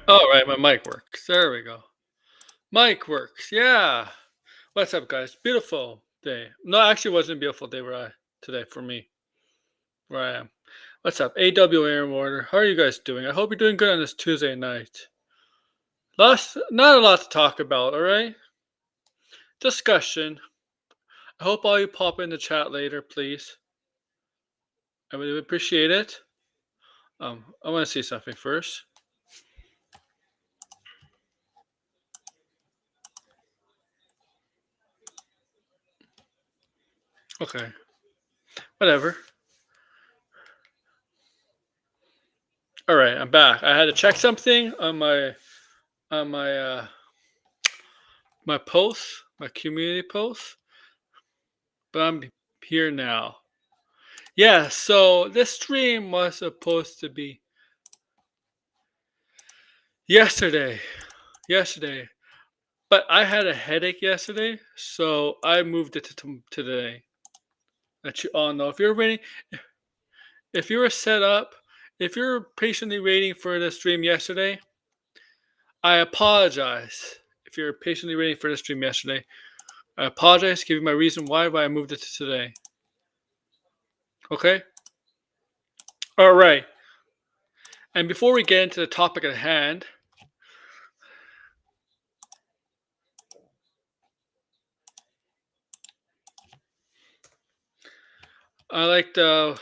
All right, my mic works. There we go. Mic works. Yeah. What's up, guys? Beautiful day. No, actually, it wasn't a beautiful day where I today for me where I am. What's up, AW Air Warder? How are you guys doing? I hope you're doing good on this Tuesday night. Not a lot to talk about. All right. Discussion. I hope all you pop in the chat later, please. I would appreciate it. I want to see something first. Okay. Whatever. All right, I'm back. I had to check something on my my posts, my community posts, but I'm here now. Yeah, so this stream was supposed to be yesterday. Yesterday. But I had a headache yesterday, so I moved it to today. Let you all know. If you were set up, if you're patiently waiting for the stream yesterday, I apologize. If you're patiently waiting for the stream yesterday, I apologize. Give you my reason why I moved it to today. Okay? All right. And before we get into the topic at hand, I like the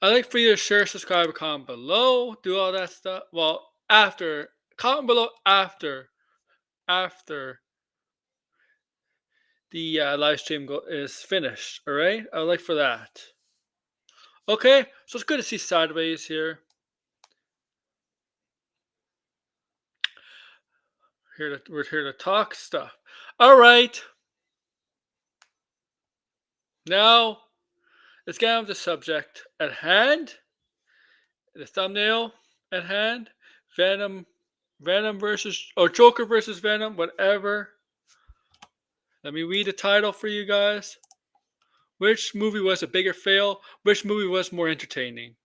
I like for you to share, subscribe, comment below, do all that stuff. Well, after comment below after the live stream is finished. All right, I would like for that. Okay, so it's good to see Sideways here. We're here to talk stuff. All right. Now let's get on to the subject at hand. The thumbnail at hand. Venom, Venom versus or Joker versus Venom, whatever. Let me read the title for you guys. Which movie was a bigger fail? Which movie was more entertaining?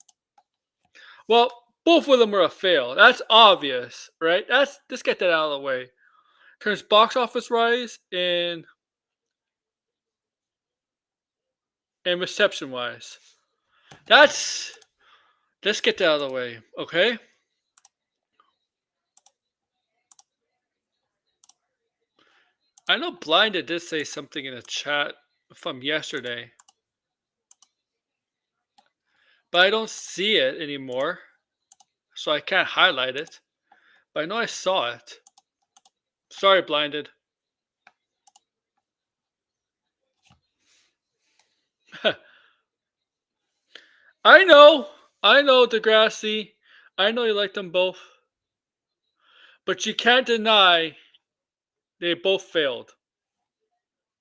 Well, both of them were a fail. That's obvious, right? Let's get that out of the way. In terms of box office rise and reception wise. Let's get that out of the way, okay? I know Blinded did say something in the chat from yesterday, but I don't see it anymore, so I can't highlight it. But I know I saw it. Sorry, Blinded. I know, Degrassi. I know you like them both, but you can't deny they both failed.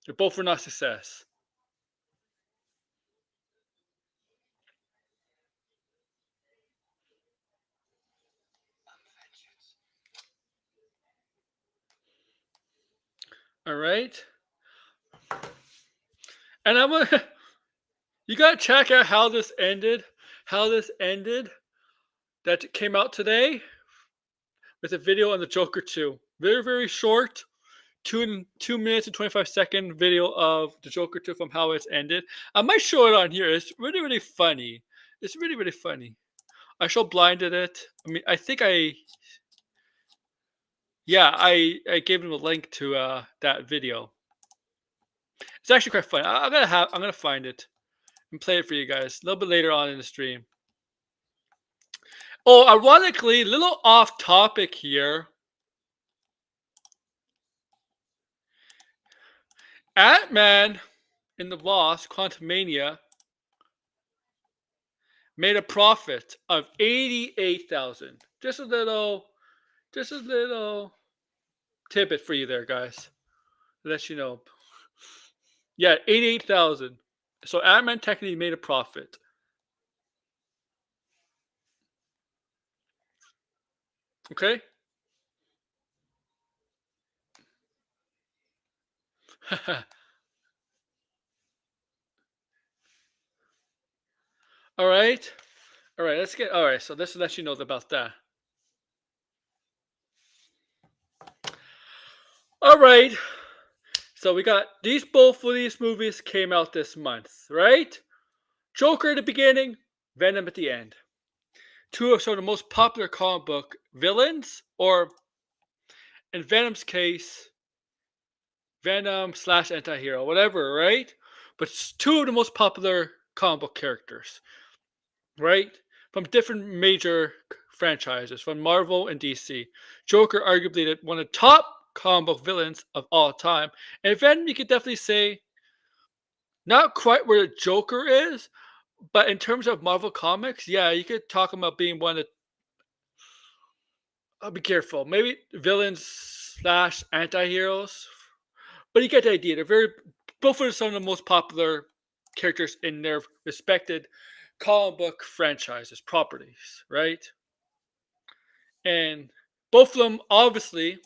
They both were not success. All right, and I'm gonna. You gotta check out how this ended. How this ended. That came out today with a video on the Joker 2. Very, very short. 2 minutes and 25-second video of the Joker 2 from how it's ended. I might show it on here. It's really, really funny. It's really, really funny. I show Blinded it. I mean, I think I gave him a link to that video. It's actually quite fun. I'm gonna find it and play it for you guys a little bit later on in the stream. Oh, ironically, little off topic here. Ant-Man in the Wasp, Quantumania, made a profit of 88,000. Just a little tidbit for you there, guys. Let you know. Yeah, 88,000. So Ant-Man technically made a profit. Okay? All right. All right, let's get all right. So this will let you know about that. All right. So we got these both of these movies came out this month, right? Joker at the beginning, Venom at the end. Two of some of the most popular comic book villains, or in Venom's case, Venom slash anti-hero, whatever, right? But it's two of the most popular comic book characters, right? From different major franchises, from Marvel and DC. Joker, arguably one of the top comic book villains of all time. And Venom, you could definitely say, not quite where the Joker is, but in terms of Marvel Comics, yeah, you could talk about being one of. I'll be careful. Maybe villains slash anti-heroes, but you get the idea. They're very both are some of the most popular characters in their respected comic book franchises, properties, right? And both of them obviously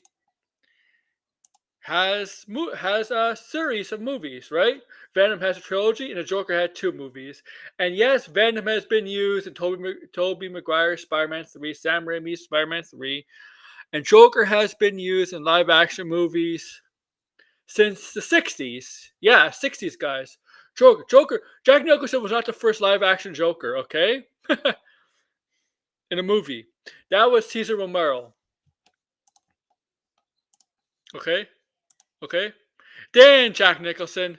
has a series of movies, right? Venom has a trilogy, and the Joker had two movies. And yes, Venom has been used in Tobey Maguire's Spider-Man 3, Sam Raimi's Spider-Man 3, and Joker has been used in live-action movies since the 60s. Yeah, 60s, guys. Joker. Jack Nicholson was not the first live-action Joker, okay? In a movie. That was Cesar Romero, okay? Okay? Then Jack Nicholson,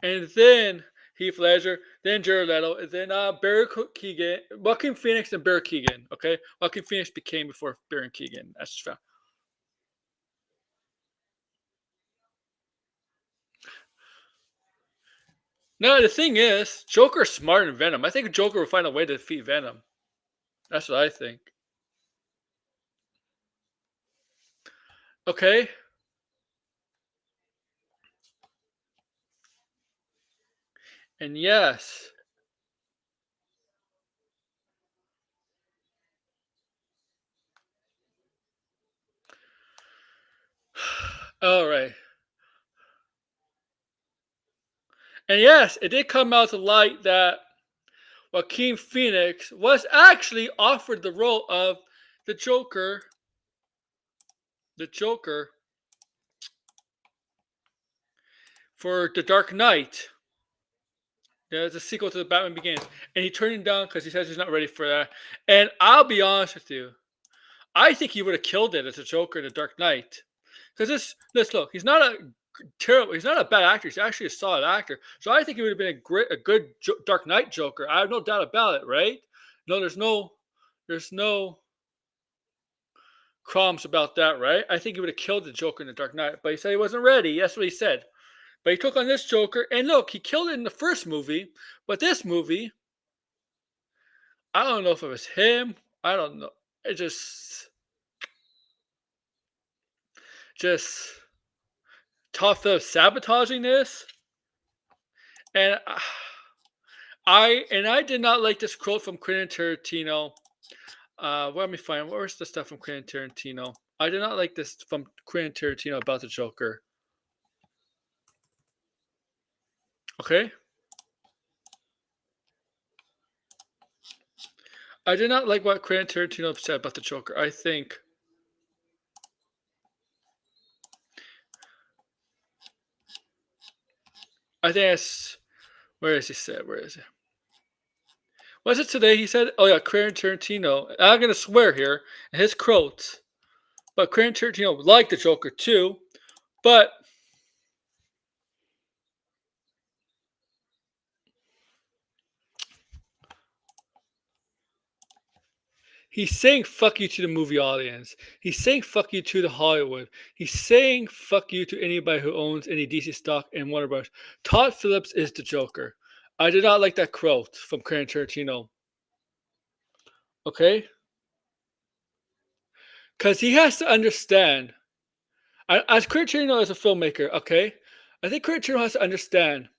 and then Heath Ledger, then Jared Leto, and then Barry Keegan, Joaquin Phoenix, and Barry Keegan. Okay, Joaquin Phoenix became before Barry Keegan. That's just fact. No, the thing is, Joker's smarter than Venom. I think Joker will find a way to defeat Venom. That's what I think. Okay, and yes, all right, and yes, it did come out to light that Joaquin Phoenix was actually offered the role of the Joker, the Joker for The Dark Knight. Yeah, it's a sequel to the Batman Begins, and he turned it down because he says he's not ready for that. And I'll be honest with you, I think he would have killed it as a Joker in The Dark Knight. Because this look, he's not a terrible, he's not a bad actor. He's actually a solid actor. So I think he would have been a good Dark Knight Joker. I have no doubt about it, right? No, there's no crumbs about that, right? I think he would have killed the Joker in The Dark Knight, but he said he wasn't ready. That's what he said. But he took on this Joker, and look, he killed it in the first movie. But this movie, I don't know if it was him. I don't know. It just Todd Phillips sabotaging this, and I did not like this quote from Quentin Tarantino. Let me find where's the stuff from Quentin Tarantino. I did not like this from Quentin Tarantino about the Joker. Okay, I did not like what Quentin Tarantino said about the Joker. I think it's where is he said? Where is it? Was it today? He said, "Oh yeah, Quentin Tarantino." I'm gonna swear here, his quotes. But Quentin Tarantino liked the Joker too. But he's saying fuck you to the movie audience. He's saying fuck you to the Hollywood. He's saying fuck you to anybody who owns any DC stock in Warner Bros. Todd Phillips is the Joker. I did not like that quote from Quentin Tarantino. Okay, because he has to understand. As Quentin Tarantino as a filmmaker, okay, I think Quentin Tarantino has to understand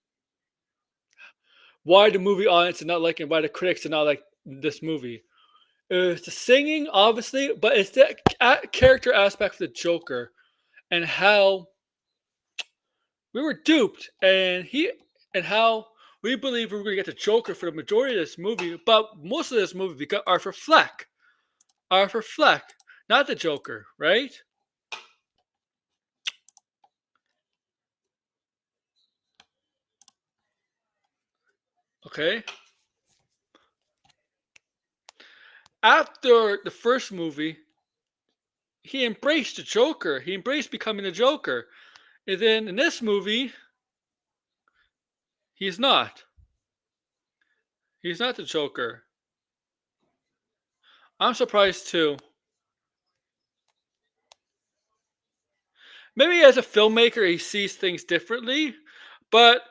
why the movie audience is not liking, why the critics are not like this movie. It's the singing, obviously, but it's the character aspect of the Joker and how we were duped, and how we believe we were going to get the Joker for the majority of this movie, but most of this movie we got Arthur Fleck, not the Joker, right? Okay. After the first movie, he embraced the Joker. He embraced becoming the Joker. And then in this movie, he's not. He's not the Joker. I'm surprised too. Maybe as a filmmaker, he sees things differently, but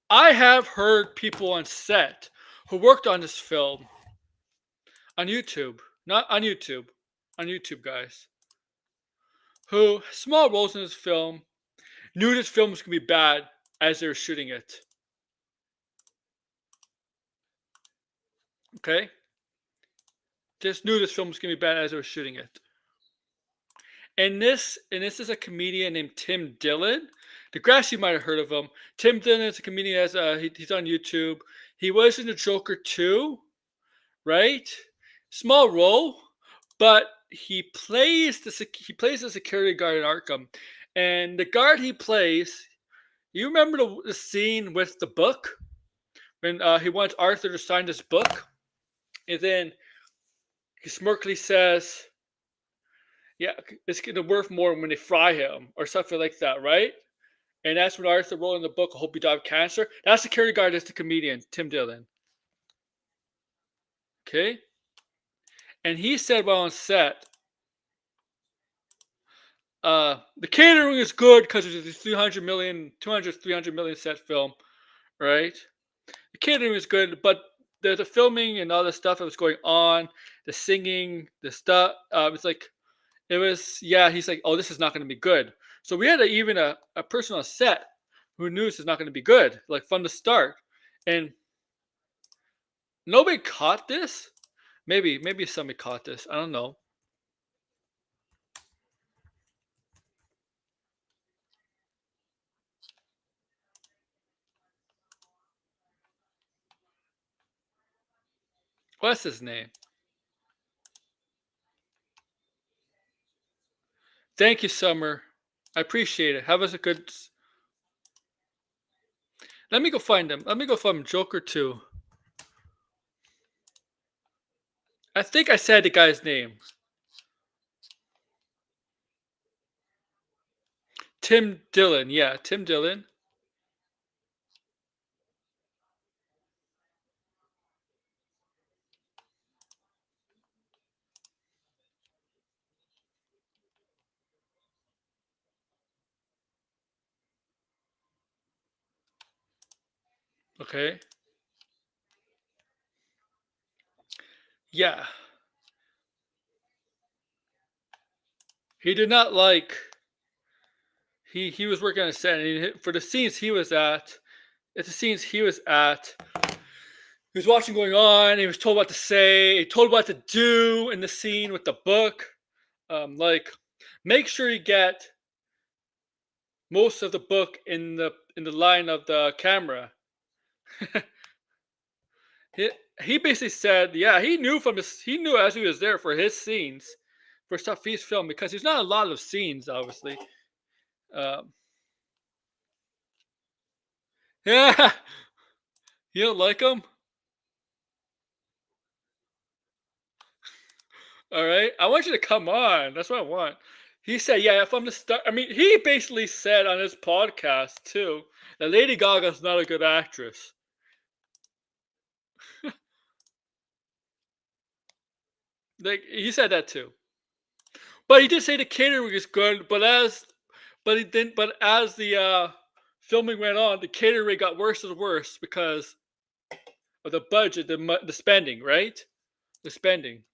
I have heard people on set who worked on this film on YouTube, not on YouTube, guys, who small roles in this film knew this film was gonna be bad as they were shooting it. Okay, just knew this film was gonna be bad as they were shooting it. And this is a comedian named Tim Dillon. The grass you might have heard of him. Tim Dillon is a comedian. He's on YouTube. He was in the Joker 2, right? Small role, but he plays the security guard in Arkham, and the guard he plays. You remember the scene with the book when he wants Arthur to sign this book, and then he smirkly says, "Yeah, it's gonna worth more when they fry him," or something like that, right? And that's when Arthur wrote in the book, "I hope you die of cancer." That's the security guard. That's the comedian Tim Dillon. Okay, and he said while on set, the catering is good because it's a 300 million set film, right? The catering is good, but the filming and all the stuff that was going on, the singing, the stuff, it's like it was. Yeah, he's like, oh, this is not going to be good. So we had even a person on set who knew this is not going to be good, like from the start, and nobody caught this. Maybe somebody caught this. I don't know. What's his name? Thank you, Summer. I appreciate it. Have us a good. Let me go find him. Let me go find Joker 2. I think I said the guy's name. Tim Dillon. Yeah, Tim Dillon. Okay. Yeah. He did not like. He was working on a set, and for the scenes he was at the scenes he was at, he was watching going on. He was told what to say. He told what to do in the scene with the book. Like, make sure you get most of the book in the line of the camera. he he basically said, yeah, he knew as he was there for his scenes, for stuff he's filmed because there's not a lot of scenes, obviously. Um, yeah, you don't like him? All right, I want you to come on. That's what I want. He said, yeah, if I'm the star. I mean, he basically said on his podcast too that Lady Gaga's not a good actress. Like he said that too. But he did say the catering is good, but as the filming went on, the catering got worse and worse because or the budget, the spending, right? The spending.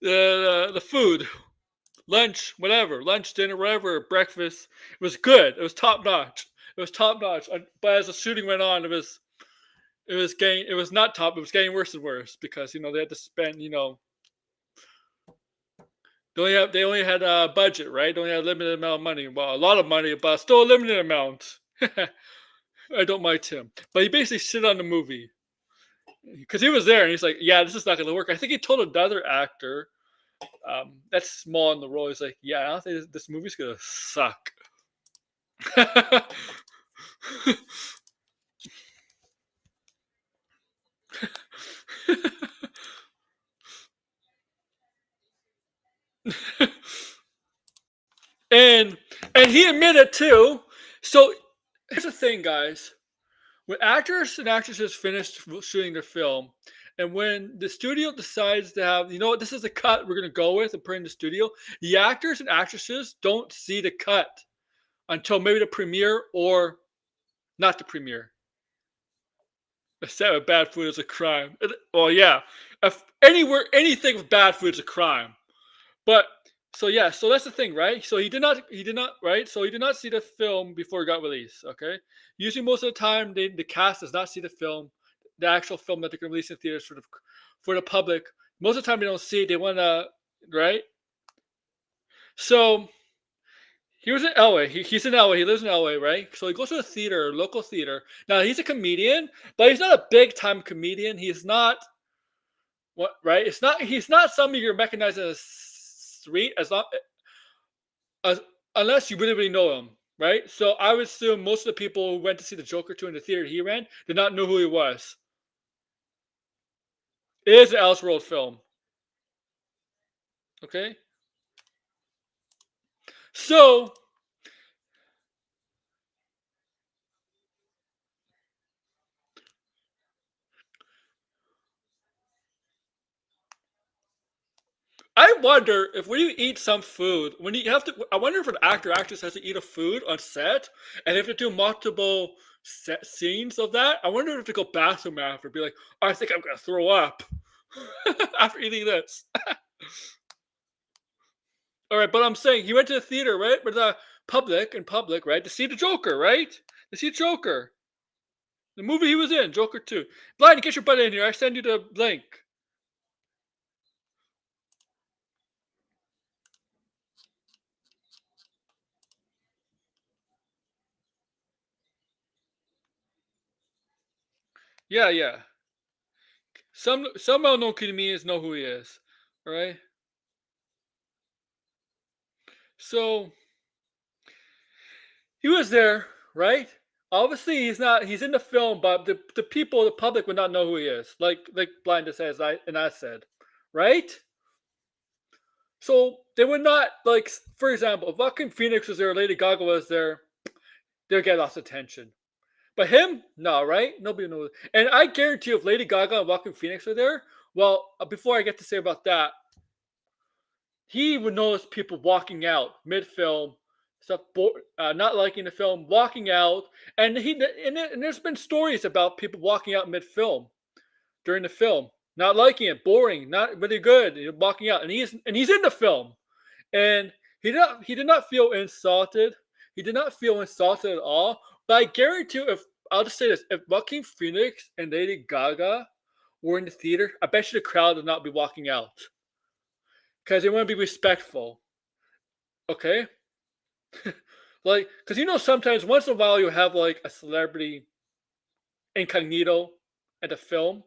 The food, lunch, whatever, lunch, dinner, whatever, breakfast. It was good. It was top notch. It was top notch. But as the shooting went on, it was not top. It was getting worse and worse because they had to spend. They only had a budget, right? They only had a limited amount of money. Well, a lot of money, but still a limited amount. I don't mind him, but he basically shit on the movie because he was there and he's like, "Yeah, this is not going to work." I think he told another actor that's small in the role. He's like, "Yeah, I don't think this movie's gonna suck." and and he admitted too. So here's the thing, guys. When actors and actresses finish shooting their film, and when the studio decides to have, this is the cut we're gonna go with and put in the studio, the actors and actresses don't see the cut until maybe the premiere or not the premiere. A set with bad food is a crime. Well, yeah, if anywhere anything with bad food is a crime. But so yeah, so that's the thing, right? So he did not, right? So he did not see the film before it got released. Okay, usually most of the time the cast does not see the film, the actual film that they're going to release in theaters for the public. Most of the time they don't see it. They want to, right? So he was in LA. He's in LA. He lives in LA, right? So he goes to a theater, a local theater. Now he's a comedian, but he's not a big time comedian. He's not what, right? It's not. He's not somebody you're recognizing as street as long as unless you really know him, right? So I would assume most of the people who went to see the Joker 2 in the theater he ran did not know who he was. It is an Elseworld film, okay? So I wonder if when you eat some food, when you have to, I wonder if an actor or actress has to eat a food on set, and if they do multiple set scenes of that, I wonder if they go bathroom after, be like, oh, I think I'm gonna throw up after eating this. All right, but I'm saying he went to the theater, right, with the public, right, to see the Joker, right, to see Joker, the movie he was in, Joker 2. Blind, get your butt in here. I send you the link. Yeah, yeah. Some well-known comedians know who he is. All right. So he was there, right? Obviously, he's not. He's in the film, but the people, the public, would not know who he is. Like Blind says, I said, right? So they would not like. For example, if Joaquin Phoenix was there, Lady Gaga was there, they'll get lots of attention. But him, no, right? Nobody knows. And I guarantee you, if Lady Gaga and Joaquin Phoenix were there, well, before I get to say about that, he would notice people walking out mid-film, stuff, not liking the film, walking out, and and there's been stories about people walking out mid-film during the film, not liking it, boring, not really good, walking out, and he's in the film, and he did not feel insulted. He did not feel insulted at all. But I guarantee you, if I'll just say this, if Joaquin Phoenix and Lady Gaga were in the theater, I bet you the crowd would not be walking out because they want to be respectful. Okay, like because sometimes once in a while you have like a celebrity incognito at the film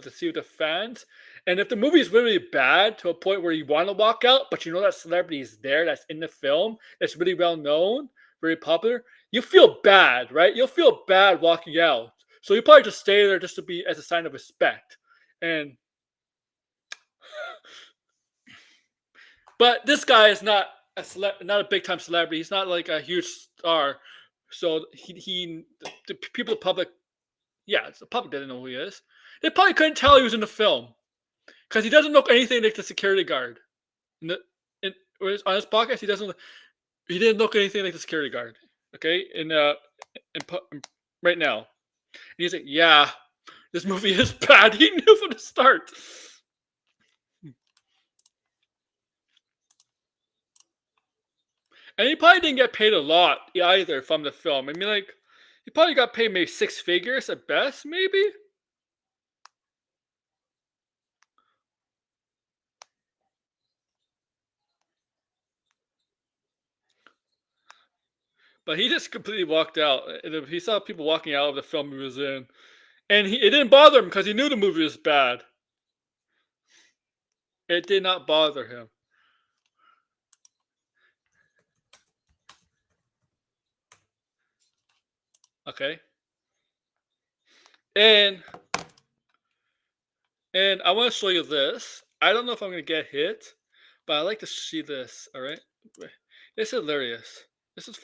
to see the fans, and if the movie is really bad to a point where you want to walk out, but that celebrity is there, that's in the film, that's really well known, very popular, you feel bad, right? You'll feel bad walking out, so you probably just stay there just to be as a sign of respect. And but this guy is not not a big time celebrity. He's not like a huge star. So the people, the public, yeah, the public didn't know who he is. They probably couldn't tell he was in the film because he doesn't look anything like the security guard. In the, in, on his podcast, he doesn't. He didn't look anything like the security guard. Okay, right now, and he's like, "Yeah, this movie is bad." He knew from the start, and he probably didn't get paid a lot either from the film. I mean, like, he probably got paid maybe six figures at best, maybe. But he just completely walked out. And he saw people walking out of the film he was in, and it didn't bother him because he knew the movie was bad. It did not bother him. Okay, and I want to show you this. I don't know if I'm gonna get hit, but I like to see this. All right, it's hilarious. This is.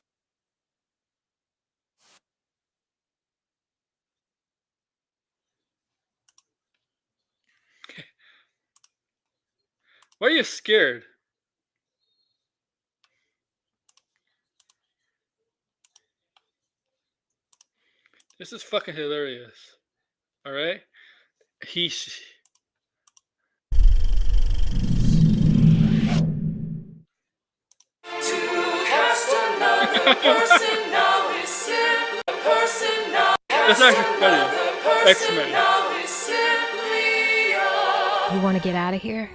Why are you scared? This is fucking hilarious. All right, he. That's actually funny. X-Men. You want to get out of here?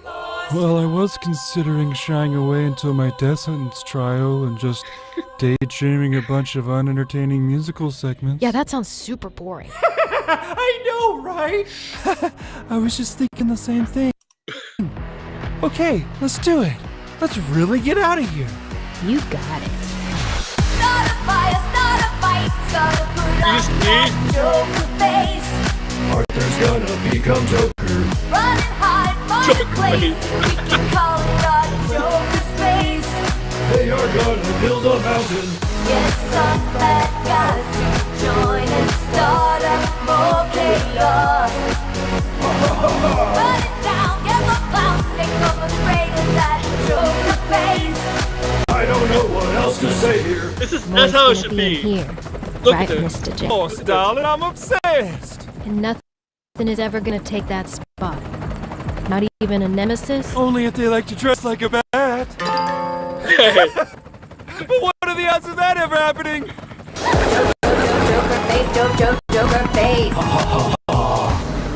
Well, I was considering shying away until my death sentence trial and just daydreaming a bunch of unentertaining musical segments. Yeah, that sounds super boring. I know, right? I was just thinking the same thing. Okay, let's do it. Let's really get out of here. You got it. Start a fire, start a fight, start a put on that Joker face. Arthur's gonna become Joker. Running hard, find a place. We can call it our Joker space. They are gonna build a mountain. Get some bad guys to join and start up more chaos. Run it down, get the clowns, take over the brain of that Joker face. I don't know what else to say here. That's how it should be. Here, Look right, at this. Mr. J. Oh, darling, I'm obsessed. And nothing is ever gonna take that spot. Not even a nemesis. Only if they like to dress like a bat. Hey, But what are the odds of that ever happening? Joker face.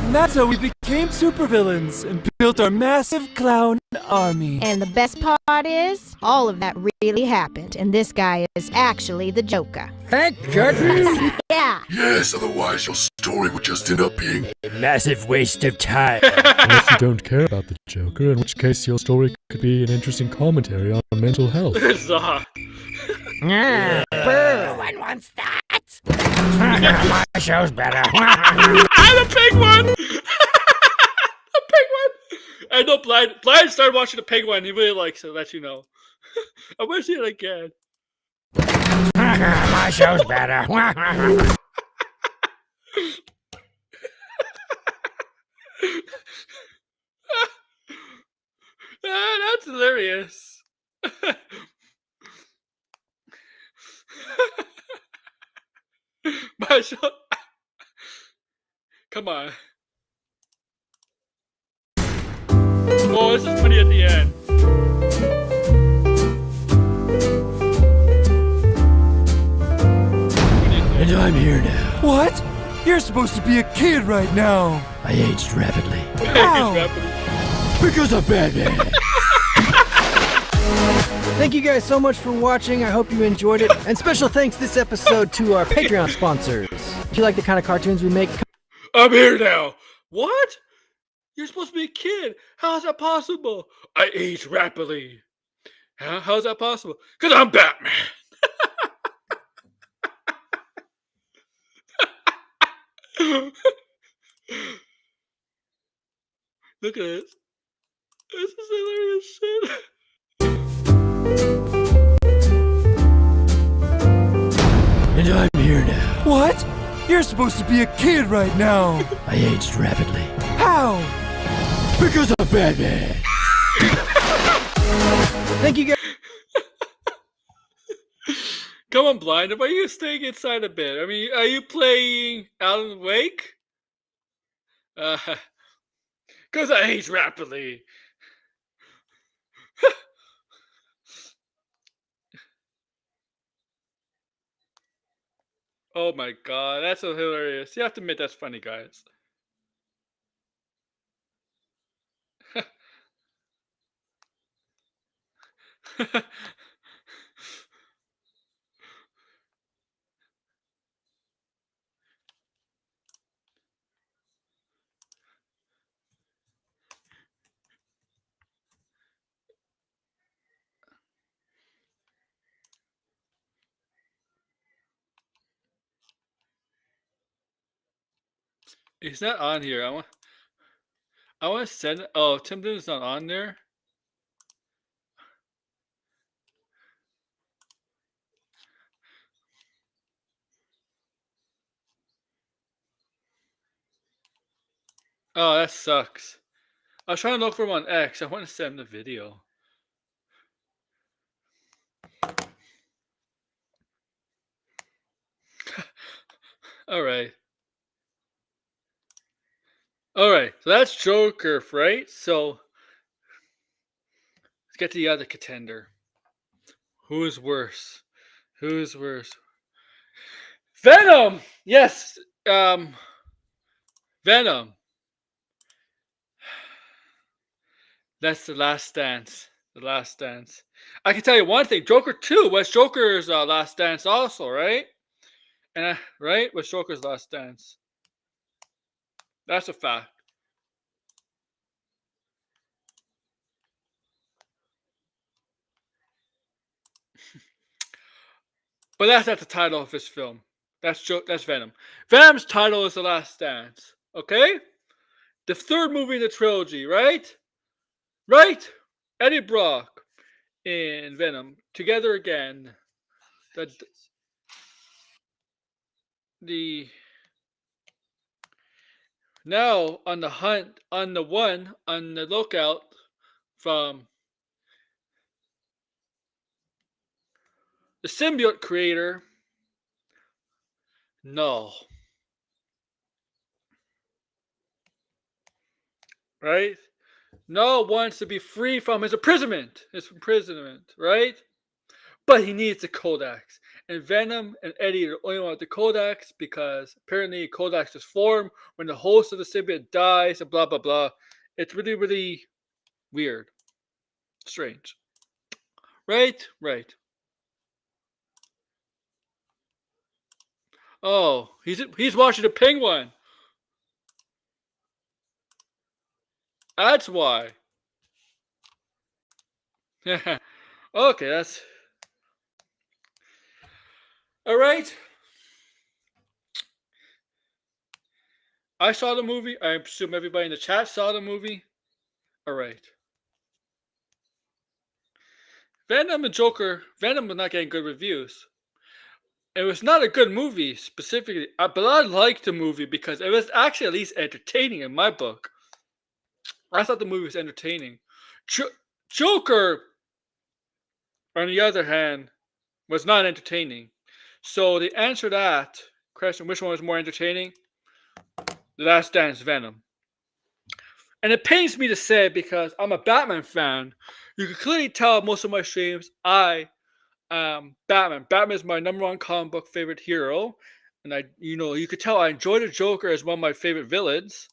And that's how we became supervillains and built our massive clown army. And the best part is, all of that really happened, and this guy is actually the Joker. Thank goodness. Yeah. Yes, otherwise your story would just end up being A massive waste of time. Unless you don't care about the Joker, in which case your story could be an interesting commentary on mental health. Zah. Boo, one wants that. My show's better. The pig one. The pig one. I know Blind started watching the pig one. He really likes it. Let you know. I want to see it again. My show's better. That's hilarious. My show. Come on. Oh, this is funny at the end. And I'm here now. What? You're supposed to be a kid right now. I aged rapidly. Ow. Because of Batman. Thank you guys so much for watching. I hope you enjoyed it. And special thanks this episode to our Patreon sponsors. If you like the kind of cartoons we make, I'm here now. What? You're supposed to be a kid. How is that possible? I age rapidly. Huh? How is that possible? Because I'm Batman. Look at this. This is hilarious shit. And I'm here now. What? You're supposed to be a kid right now. I aged rapidly. How? Because of Batman. thank you guys. Come on, Blind. Why are you staying inside a bit? I mean, are you playing Alan Wake? Because I age rapidly. Oh my god, that's so hilarious. You have to admit that's funny, guys. He's not on here. I want to send. Oh, Tim Duncan's not on there. Oh, that sucks. I was trying to look for him on X. I want to send him the video. All right. All right. So that's Joker, right? So let's get to the other contender. Who's worse? Who's worse? Venom. Yes. Venom. That's the last dance. The last dance. I can tell you one thing. Joker 2 was Joker's last dance also, right? And right? Was Joker's last dance. That's a fact. But that's not the title of his film. That's Venom. Venom's title is The Last Dance. Okay? The third movie in the trilogy, right? Right? Eddie Brock and Venom together again. The now on the hunt, on the lookout from the symbiote creator. No. Right? No wants to be free from his imprisonment. Right? But he needs the Codex. And Venom and Eddie are the only one with the Codex because apparently Codex is formed when the host of the symbiote dies and blah blah blah. It's really, really weird. Strange. Right? Right. Oh, he's watching the penguin. That's why. Okay, that's all right. I saw the movie. I assume everybody in the chat saw the movie. All right. Venom and Joker. Venom was not getting good reviews. It was not a good movie specifically, but I liked the movie because it was actually at least entertaining in my book. I thought the movie was entertaining. Joker, on the other hand, was not entertaining. So the answer to that question, which one was more entertaining? The Last Dance, Venom. And it pains me to say because I'm a Batman fan. You can clearly tell most of my streams I am Batman. Batman is my number one comic book favorite hero. And you could tell I enjoy the Joker as one of my favorite villains.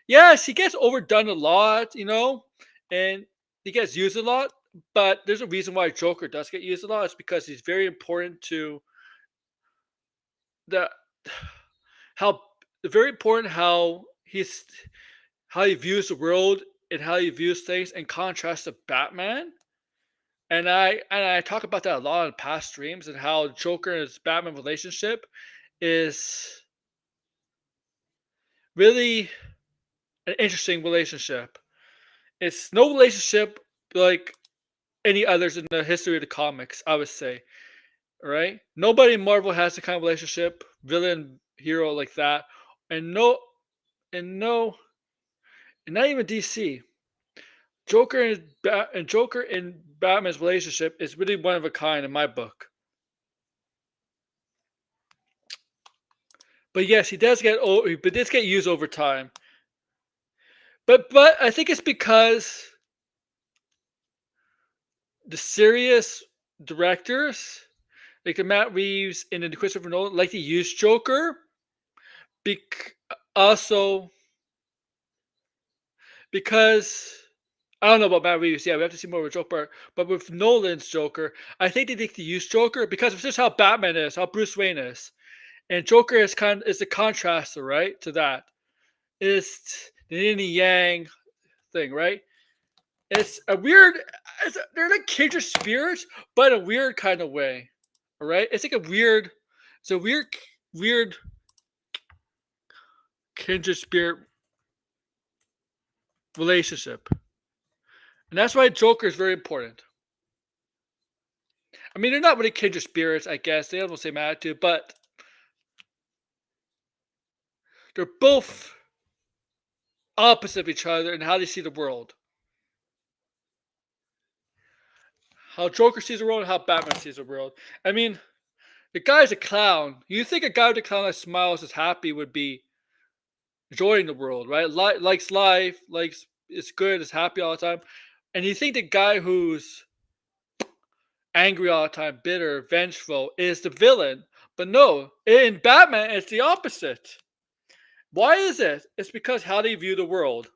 Yes, he gets overdone a lot, and he gets used a lot. But there's a reason why Joker does get used a lot. It's because he's very important to the how very important how he views the world and how he views things in contrast to Batman. And I talk about that a lot in past streams and how Joker and his Batman relationship is really an interesting relationship. It's no relationship like any others in the history of the comics, I would say. Right? Nobody in Marvel has the kind of relationship, villain hero like that. And no, and not even DC. Joker and Batman's relationship is really one of a kind in my book. But yes, he does get but does get used over time. But I think it's because the serious directors, like the Matt Reeves and the Christopher Nolan, like to use Joker. Also, because I don't know about Matt Reeves. Yeah, we have to see more of a Joker. But with Nolan's Joker, I think they need to use Joker because it's just how Batman is, how Bruce Wayne is, and Joker is the contraster, right, to that. It's the yin and yang thing, right? It's a weird. They're like kindred spirits, but in a weird kind of way. All right, it's like a weird. It's a weird kindred spirit relationship, and that's why Joker is very important. I mean, they're not really kindred spirits, I guess. They have the same attitude, but they're both opposite of each other in how they see the world. How Joker sees the world and how Batman sees the world. I mean, the guy's a clown. You think a guy with a clown that smiles is happy would be enjoying the world, right? Likes life, likes is good, is happy all the time. And you think the guy who's angry all the time, bitter, vengeful, is the villain. But no, in Batman, it's the opposite. Why is it? It's because how they view the world.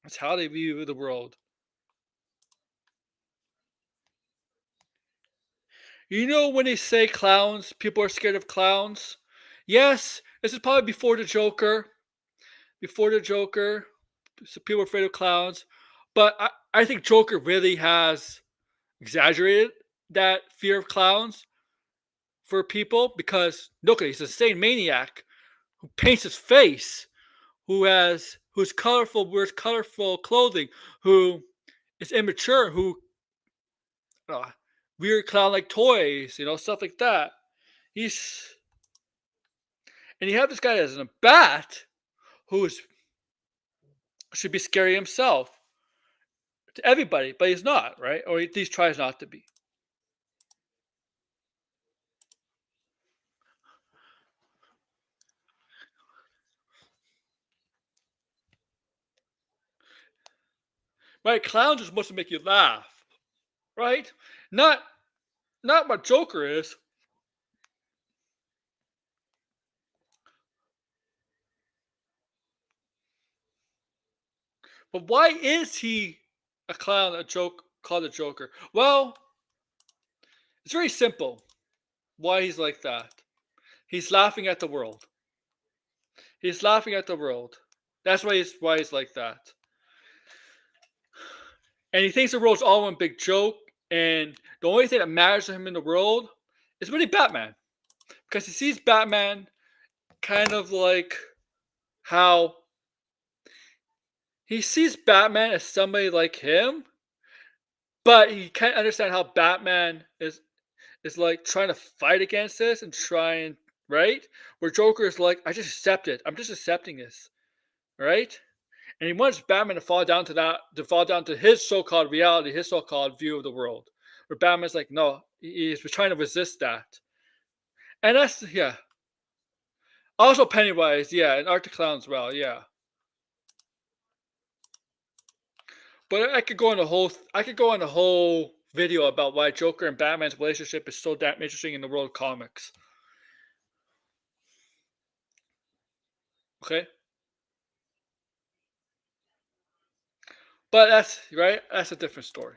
It's how they view the world. You know when they say clowns, people are scared of clowns? Yes, this is probably before the Joker. Before the Joker, so people are afraid of clowns. But I think Joker really has exaggerated that fear of clowns for people because look, he's a insane maniac who paints his face, who's colorful, wears colorful clothing, who is immature, who uh, weird clown like toys, stuff like that. He's and you have this guy as a bat who should be scary himself to everybody, but he's not, right? Or at least tries not to be. Right? Clowns are supposed to make you laugh, right? Not not what Joker is. But why is he a clown, a joke called a Joker? Well, it's very simple. Why he's like that? He's laughing at the world. He's laughing at the world. That's why he's like that. And he thinks the world's all one big joke. And the only thing that matters to him in the world is really Batman, because he sees Batman kind of like how he sees Batman as somebody like him, but he can't understand how Batman is like trying to fight against this and trying right. Where Joker is like, I just accept it. I'm just accepting this, right? And he wants Batman to fall down to that, to fall down to his so-called reality, his so-called view of the world. Where Batman's like, no, he's trying to resist that. And that's yeah. Also Pennywise, yeah, and Art the Clown as well, yeah. But I could go on a whole video about why Joker and Batman's relationship is so damn interesting in the world of comics. Okay? But that's right, that's a different story.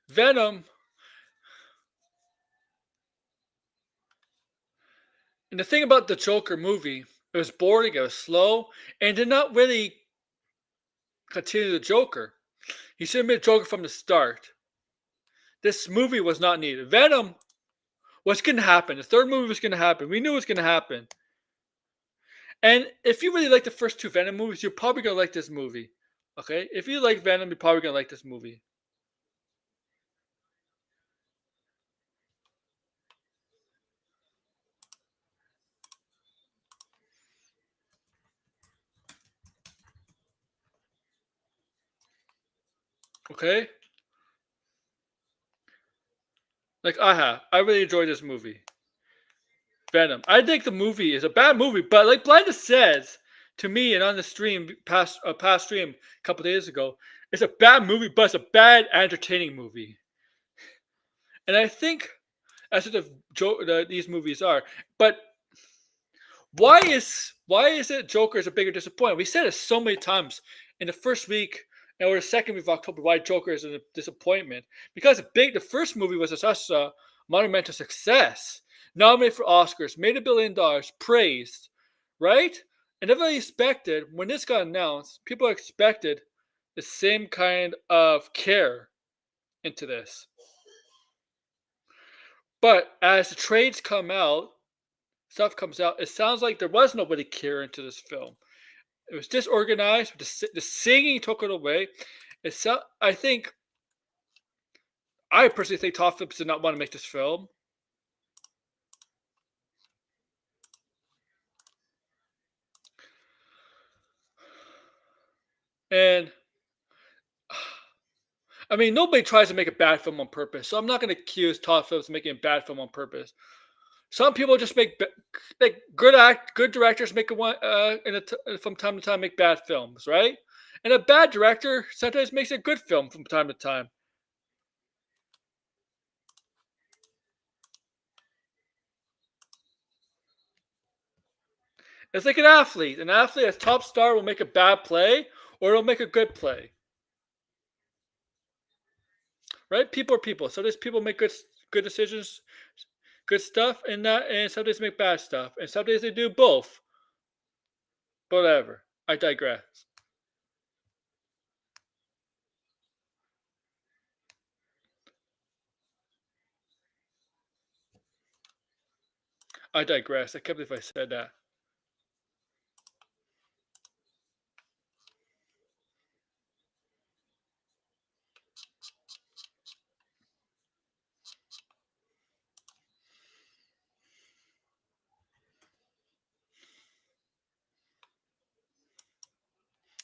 Venom, and the thing about the Joker movie, it was boring, it was slow, and did not really continue the Joker. He should have been Joker from the start. This movie was not needed. Venom, what's going to happen? The third movie was going to happen. We knew it was going to happen. And if you really like the first two Venom movies, you're probably going to like this movie. Okay? If you like Venom, you're probably going to like this movie. Okay? Like I have. I really enjoyed this movie. Venom. I think the movie is a bad movie, but like Blenda says to me and on the stream past stream a couple days ago, it's a bad movie, but it's a bad entertaining movie. And I think that's what these movies are. But why is it Joker is a bigger disappointment? We said it so many times in the first week or the second week of October why Joker is a disappointment. Because the first movie was such a monumental success, nominated for Oscars, made $1 billion, praised, right? And everybody expected when this got announced, people expected the same kind of care into this. But as the trades come out, stuff comes out, it sounds like there was nobody care into this film. It was disorganized. The singing took it away. I personally think Todd Phillips did not want to make this film. And I mean, nobody tries to make a bad film on purpose, so I'm not going to accuse Todd Phillips of making a bad film on purpose. Some people just make good directors make from time to time make bad films, right? And a bad director sometimes makes a good film from time to time. It's like an athlete. An athlete, a top star, will make a bad play or it'll make a good play. Right? People are people. Sometimes people make good decisions, good stuff, and sometimes they make bad stuff. And sometimes they do both. Whatever. I digress. I digress. I can't believe I said that.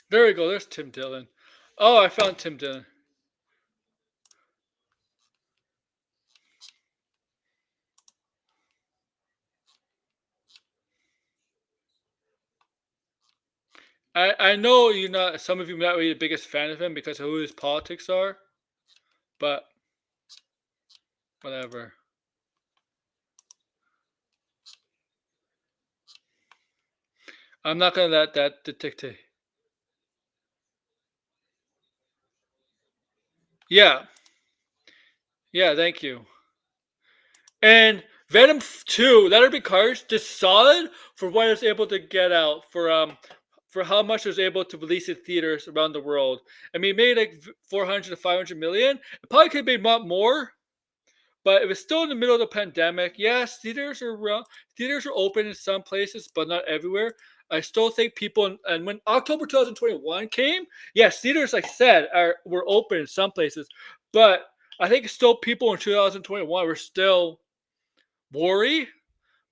There we go. There's Tim Dillon. Oh, I found Tim Dillon. I know some of you may not be the biggest fan of him because of who his politics are, but whatever. I'm not gonna let that dictate. Yeah. Yeah, thank you. And Venom 2, Let There Be Carnage, just solid for what it was able to get out for how much it was able to release in theaters around the world. I mean, it made like 400 to 500 million. It probably could have made a lot more, but it was still in the middle of the pandemic. Yes, theaters are open in some places, but not everywhere. I still think people, and when October 2021 came, yes, theaters, like I said, were open in some places, but I think still people in 2021 were still worried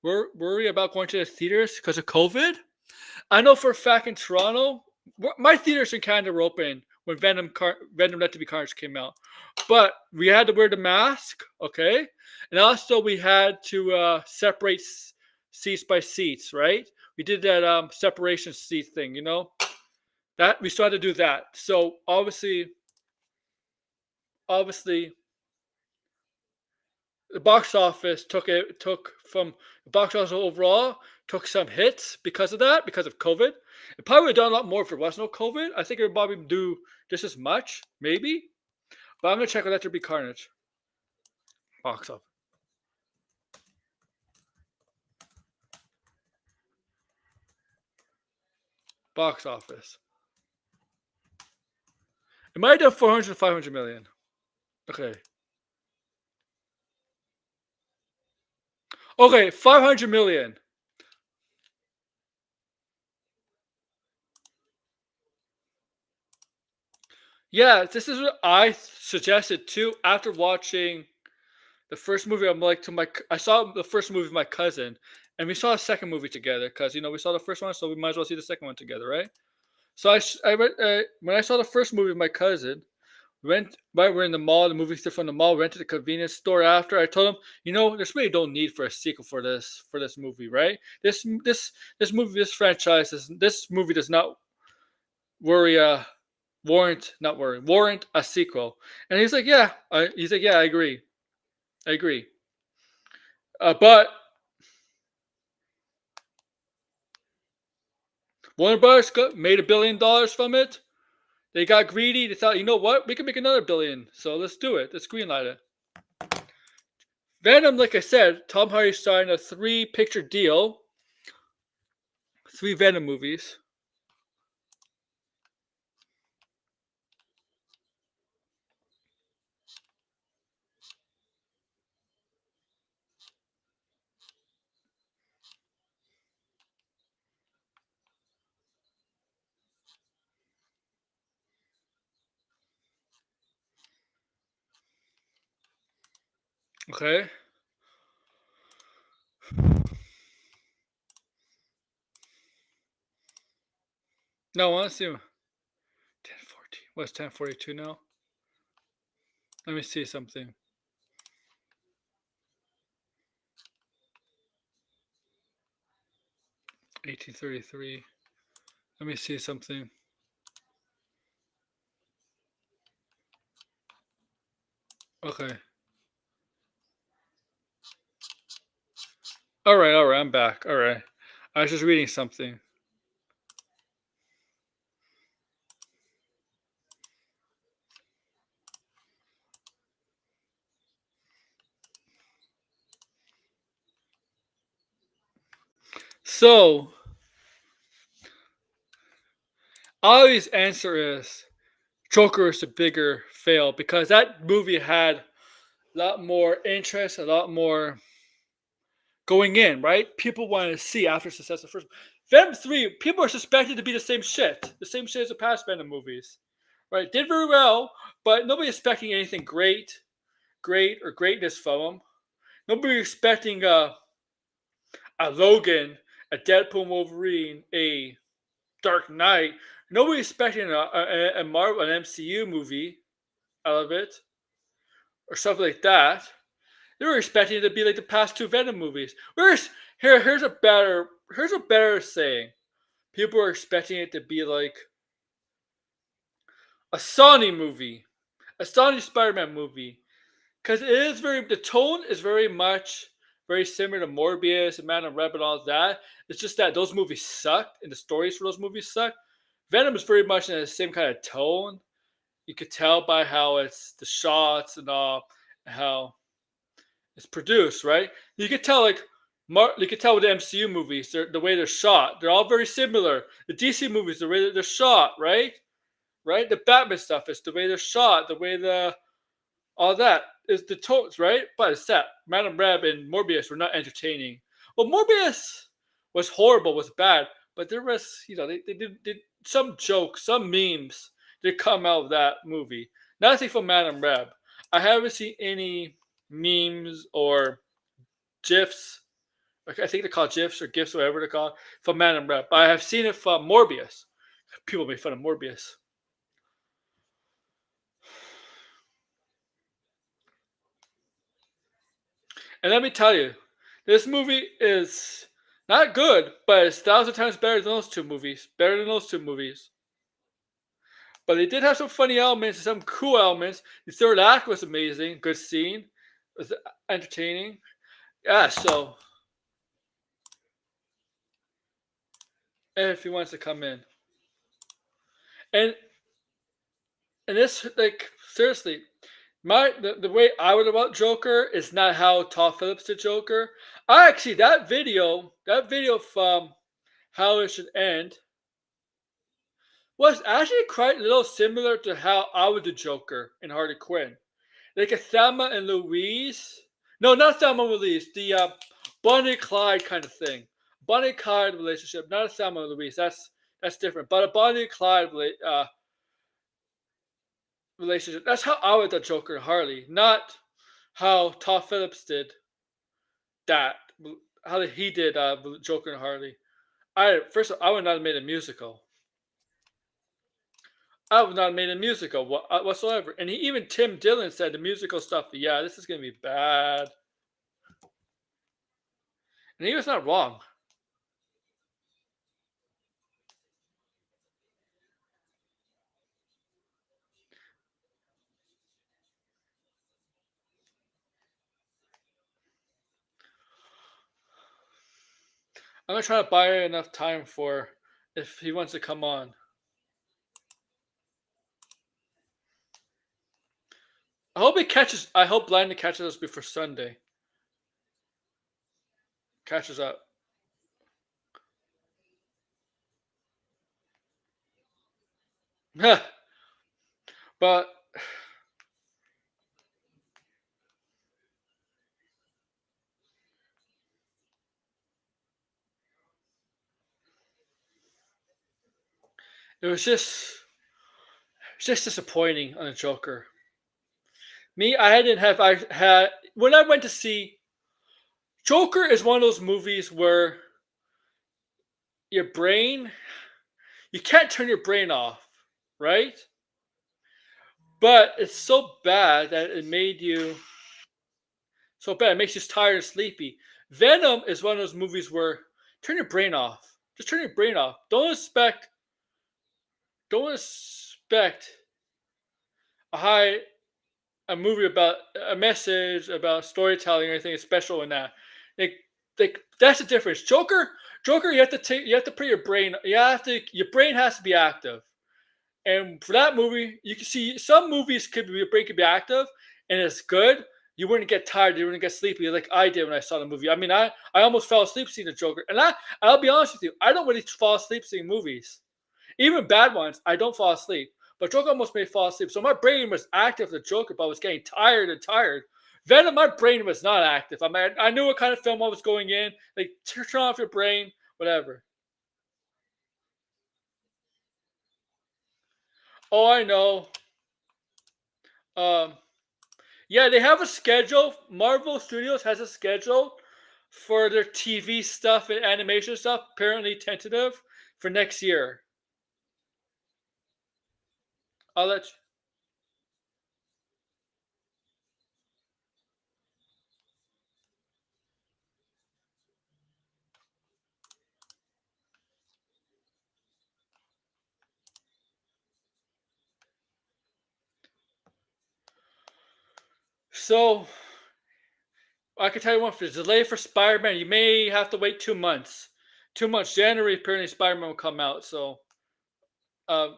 about going to the theaters because of COVID. I know for a fact in Toronto, my theaters in Canada were open when Venom Let There Be Carnage came out, but we had to wear the mask, okay, and also we had to separate seats by seats, right? We did that separation seat thing, that we still had to do that. So obviously, the box office took from the box office overall took some hits because of that, because of COVID. It probably would have done a lot more if there was no COVID. I think it would probably do just as much, maybe. But I'm gonna check Let There Be Carnage. Box office. Box office. It might have done 400 to 500 million. Okay. Okay, 500 million. Yeah, this is what I suggested too after watching the first movie. I saw the first movie with my cousin, and we saw a second movie together because we saw the first one, so we might as well see the second one together, right? So when I saw the first movie with my cousin, we're in the mall, the movie stuff from the mall, went to the convenience store after. I told him, there's really no need for a sequel for this movie, right? This franchise, this movie does not worry warrant a sequel. And he's like, yeah, I agree. I agree. But Warner Brothers made $1 billion from it. They got greedy. They thought, you know what? We can make another billion. So let's do it. Let's greenlight it. Venom, like I said, Tom Hardy signed a 3-picture deal. 3 Venom movies. Okay. No, I want to see 10:14. What's 10:42 now? Let me see something. 1833. Let me see something. Okay. All right. I'm back. All right. I was just reading something. So, Ollie's answer is Joker is a bigger fail because that movie had a lot more interest, a lot more going in, right? People wanted to see after success of the first. Venom 3, people are suspected to be the same shit as the past Venom movies, right? Did very well, but nobody expecting anything great or greatness from them. Nobody expecting a Logan, a Deadpool Wolverine, a Dark Knight. Nobody expecting a Marvel, an MCU movie out of it or something like that. They were expecting it to be like the past 2 Venom movies. Here's a better saying. People are expecting it to be like a Sony movie, a Sony Spider-Man movie, because the tone is very much very similar to Morbius and Man and Reb and all of that. It's just that those movies sucked and the stories for those movies suck. Venom is very much in the same kind of tone. You could tell by how it's the shots and all, how it's produced, right? You could tell you could tell with the MCU movies, the way they're shot. They're all very similar. The DC movies, the way that they're shot, right? Right? The Batman stuff is the way they're shot, the way all that is the tones, right? But it's that Madame Reb and Morbius were not entertaining. Well, Morbius was horrible, was bad, but there was, they did some jokes, some memes that come out of that movie. Nothing from Madame Reb. I haven't seen any memes or gifs. I think they're called gifs or gifs, whatever they're called, from Madame Reb. But I have seen it from Morbius. People make fun of Morbius. And let me tell you, this movie is not good, but it's 1,000 times better than those 2 movies. Better than those 2 movies. But they did have some funny elements and some cool elements. The third act was amazing. Good scene. It was entertaining. Yeah, so if he wants to come in. And this, like, seriously, the way I would about Joker is not how Todd Phillips did Joker. Actually, that video from How It Should End was actually quite a little similar to how I would do Joker in Harley Quinn. Like a Thelma and Louise. No, not Thelma and Louise. The Bonnie and Clyde kind of thing. Bonnie and Clyde relationship, not a Thelma and Louise. That's different. But a Bonnie and Clyde relationship. That's how I would do Joker and Harley, not how Todd Phillips did that. How he did Joker and Harley. I would not have made a musical. I would not have made a musical whatsoever. And even Tim Dillon said the musical stuff, yeah, this is gonna be bad. And he was not wrong. I'm gonna try to buy enough time for if he wants to come on. I hope Blinded catches us before Sunday. Catches up. But it was just disappointing on the Joker. Me, I didn't have I had when I went to see Joker is one of those movies where your brain you can't turn your brain off, right? But it's so bad that it made you so bad. It makes you tired and sleepy. Venom is one of those movies where turn your brain off. Just turn your brain off. Don't expect a high a movie about a message about storytelling or anything special in that. Like that's the difference. Joker, you have to put your brain. Your brain has to be active. And for that movie, you can see some movies your brain could be active and it's good. You wouldn't get tired, you wouldn't get sleepy like I did when I saw the movie. I mean, I almost fell asleep seeing the Joker. And I'll be honest with you, I don't really fall asleep seeing movies. Even bad ones, I don't fall asleep. But Joker almost made me fall asleep. So my brain was active for the Joker, but I was getting tired and tired. Venom, my brain was not active. I mean, I knew what kind of film I was going in. Like, turn off your brain, whatever. Oh, I know. Um, yeah, they have a schedule. Marvel Studios has a schedule for their TV stuff and animation stuff, apparently tentative for next year. I'll let you. So, I can tell you one for the delay for Spider-Man, you may have to wait 2 months. 2 months, January, apparently Spider-Man will come out. So,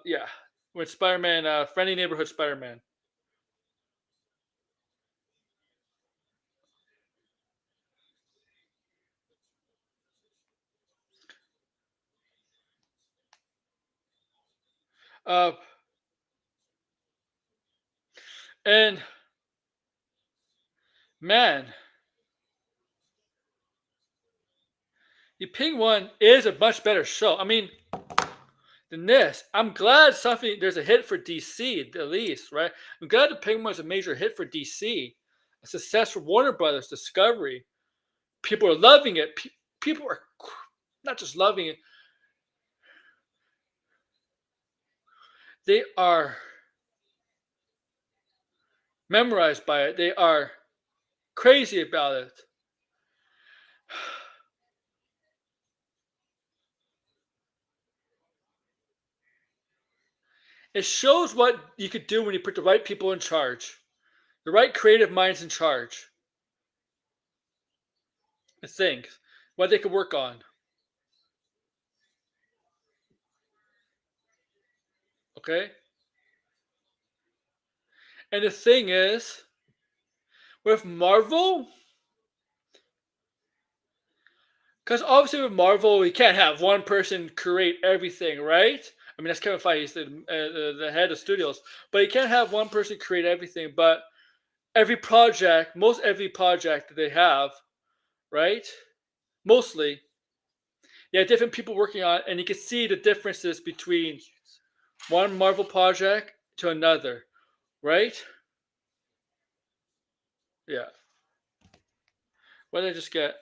yeah, with Spider-Man, Friendly Neighborhood Spider-Man. Uh, and man, the Ping one is a much better show. I mean, than this. I'm glad something there's a hit for DC at least, right? I'm glad the Penguin was a major hit for DC, a success for Warner Brothers Discovery. People are loving it. People are not just loving it; they are memorized by it. They are crazy about it. It shows what you could do when you put the right people in charge, the right creative minds in charge. And things, what they could work on. Okay, and the thing is, with Marvel, because obviously with Marvel, you can't have one person create everything, right? I mean, that's Kevin Feige, he's the head of studios. But you can't have one person create everything. But most every project that they have, right? Mostly, you have different people working on it, and you can see the differences between one Marvel project to another, right? Yeah. What did I just get?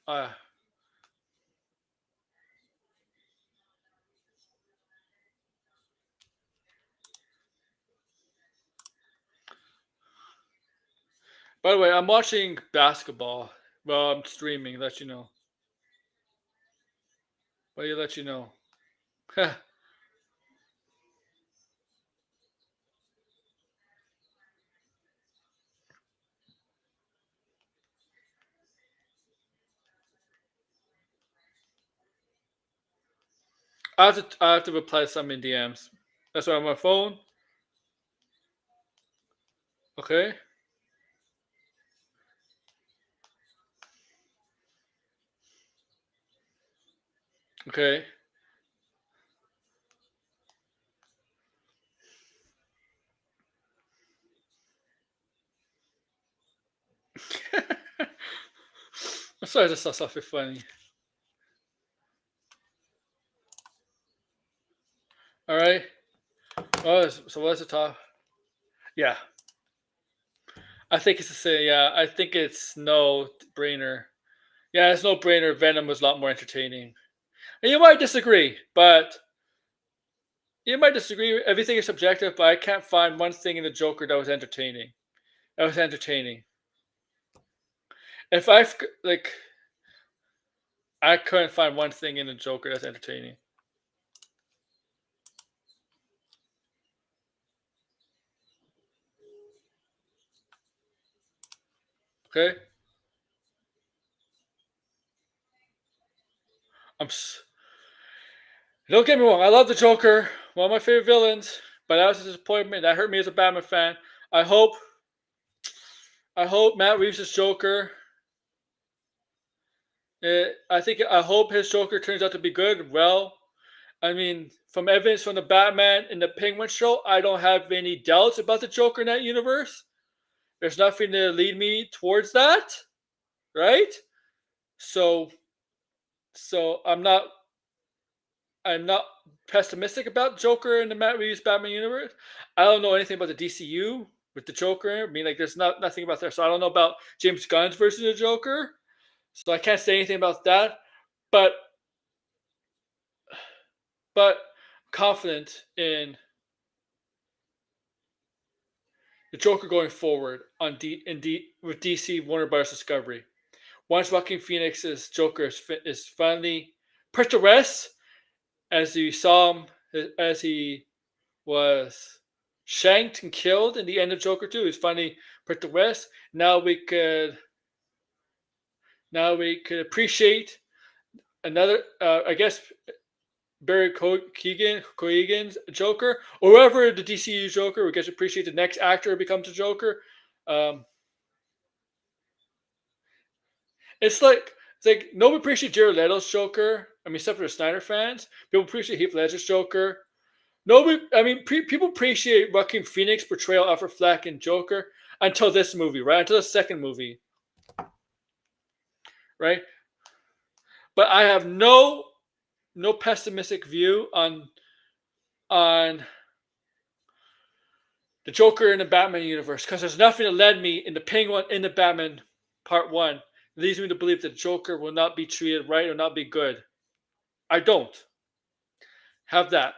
Uh, by the way, I'm watching basketball. Well, I'm streaming. Let you know. But you let you know. I have to reply to some in DMs. That's why I'm on my phone. Okay. Okay. I'm sorry, I just saw something funny. All right. Oh, so what's the top? Yeah, I think it's the same. Yeah, I think it's no brainer. Yeah, it's no brainer. Venom was a lot more entertaining. And you might disagree, but you might disagree. Everything is subjective, but I can't find one thing in the Joker that was entertaining. That was entertaining. If like, I couldn't find one thing in the Joker that's entertaining. Okay, I'm. Don't get me wrong. I love the Joker. One of my favorite villains. But that was a disappointment. That hurt me as a Batman fan. I hope. I hope Matt Reeves' Joker. I hope his Joker turns out to be good. Well, I mean, from evidence from the Batman and the Penguin show, I don't have any doubts about the Joker in that universe. There's nothing to lead me towards that, right? So, so I'm not pessimistic about Joker in the Matt Reeves Batman universe. I don't know anything about the DCU with the Joker. I mean, like, there's nothing about there. So I don't know about James Gunn's version of the Joker. So I can't say anything about that. But but confident in the Joker going forward with DC Warner Bros. Discovery. Once Joaquin Phoenix's Joker is finally put to rest, as you saw him as he was shanked and killed in the end of Joker 2, he's finally put to rest. Now we could appreciate another. I guess Barry Keegan's Joker, or whoever the DCU Joker. We get to appreciate the next actor who becomes a Joker. Um, it's like nobody appreciates Jared Leto's Joker. I mean, except for the Snyder fans, people appreciate Heath Ledger's Joker. Nobody, I mean, people appreciate Joaquin Phoenix portrayal of Alfred Fleck in Joker until this movie, right? Until the second movie, right? But I have no pessimistic view on the Joker in the Batman universe because there's nothing that led me in the Penguin in the Batman Part 1 leads me to believe that Joker will not be treated right or not be good. I don't have that.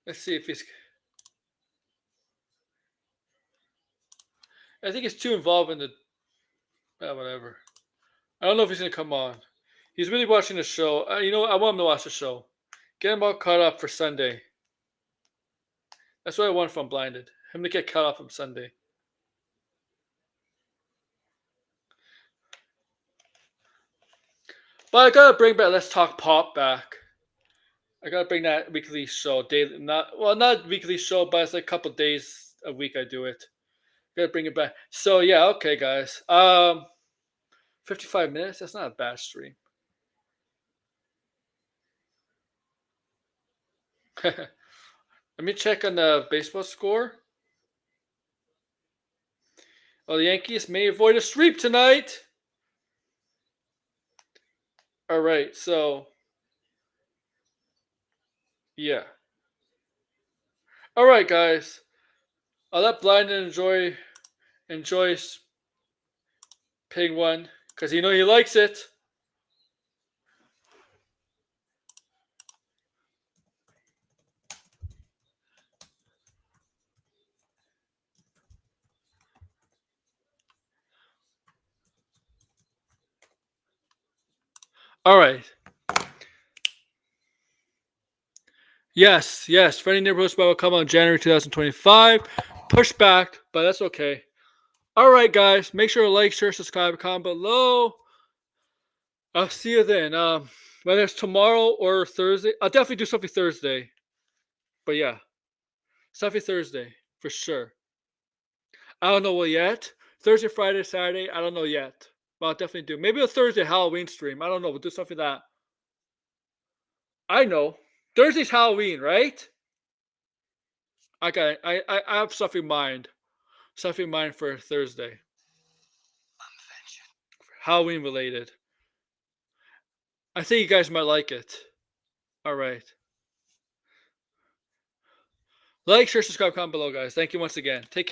Let's see if he's. I think he's too involved in the. Whatever. I don't know if he's gonna come on. He's really watching the show. You know what? I want him to watch the show. Get him all caught up for Sunday. That's what I want from Blinded. Him to get caught up on Sunday. But I gotta bring back Let's Talk Pop back. I gotta bring that weekly show. Daily, not weekly show, but it's like a couple days a week I do it. Gotta bring it back. So yeah, okay, guys. 55 minutes. That's not a bad stream. Let me check on the baseball score. Oh, the Yankees may avoid a sweep tonight. All right, so Yeah. All right, guys. I'll let Blindon enjoy paying one because he likes it. All right. Yes. Friendly Neighborhood Spot will come on January 2025. Pushed back, but that's okay. All right, guys. Make sure to like, share, subscribe, comment below. I'll see you then. Whether it's tomorrow or Thursday, I'll definitely do something Thursday. But yeah, something Thursday for sure. I don't know what yet. Thursday, Friday, Saturday. I don't know yet. But I'll definitely do. Maybe a Thursday Halloween stream. I don't know. We'll do something that I know. Thursday's Halloween, right? I have stuff in mind. Stuff in mind for Thursday. Halloween related. I think you guys might like it. All right. Like, share, subscribe, comment below, guys. Thank you once again. Take care.